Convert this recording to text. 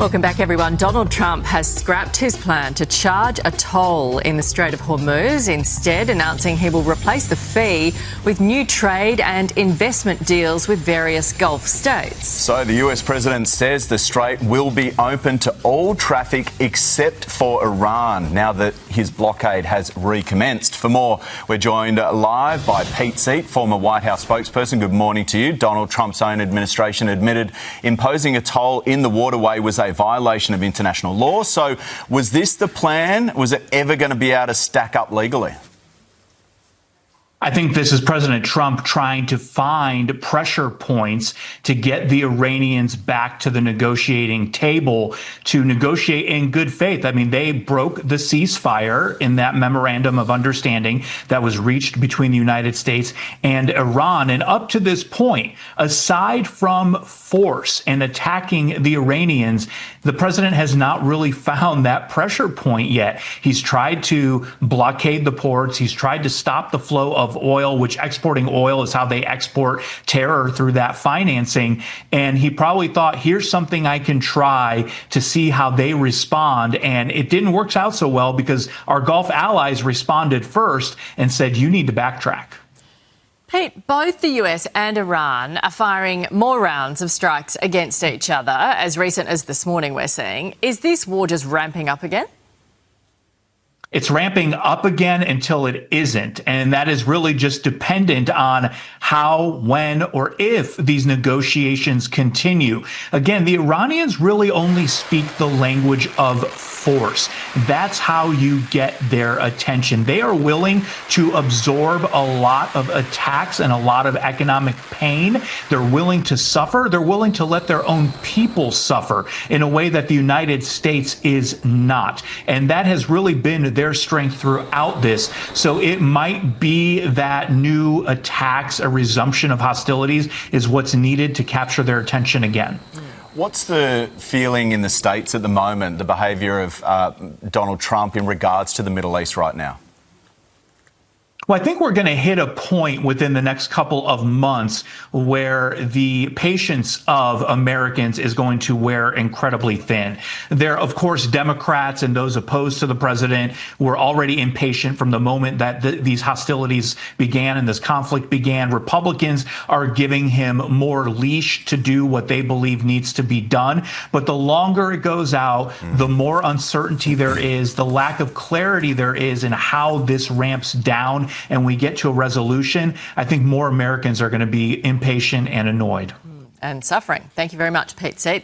Welcome back, everyone. Donald Trump has scrapped his plan to charge a toll in the Strait of Hormuz, instead announcing he will replace the fee with new trade and investment deals with various Gulf states. So the US president says the strait will be open to all traffic except for Iran now that his blockade has recommenced. For more, we're joined live by Pete Seat, former White House spokesperson. Good morning to you. Donald Trump's own administration admitted imposing a toll in the waterway was a violation of international law. So was this the plan? Was it ever going to be able to stack up legally? I think this is President Trump trying to find pressure points to get the Iranians back to the negotiating table to negotiate in good faith. I mean, they broke the ceasefire in that memorandum of understanding that was reached between the United States and Iran. And up to this point, aside from force and attacking the Iranians, the president has not really found that pressure point yet. He's tried to blockade the ports. He's tried to stop the flow of oil, which exporting oil is how they export terror through that financing. And he probably thought, here's something I can try to see how they respond. And it didn't work out so well because our Gulf allies responded first and said, you need to backtrack. Pete, both the US and Iran are firing more rounds of strikes against each other, as recent as this morning we're seeing. Is this war just ramping up again? It's ramping up again until it isn't. And that is really just dependent on how, when, or if these negotiations continue. Again, the Iranians really only speak the language of force. That's how you get their attention. They are willing to absorb a lot of attacks and a lot of economic pain. They're willing to suffer. They're willing to let their own people suffer in a way that the United States is not. And that has really been their strength throughout this. So it might be that new attacks, a resumption of hostilities is what's needed to capture their attention again. What's the feeling in the States at the moment, the behaviour of Donald Trump in regards to the Middle East right now? Well, I think we're going to hit a point within the next couple of months where the patience of Americans is going to wear incredibly thin. There, of course, Democrats and those opposed to the president were already impatient from the moment that these hostilities began and this conflict began. Republicans are giving him more leash to do what they believe needs to be done. But the longer it goes out, the more uncertainty there is, the lack of clarity there is in how this ramps down and we get to a resolution, I think more Americans are going to be impatient and annoyed. And suffering. Thank you very much, Pete Seat.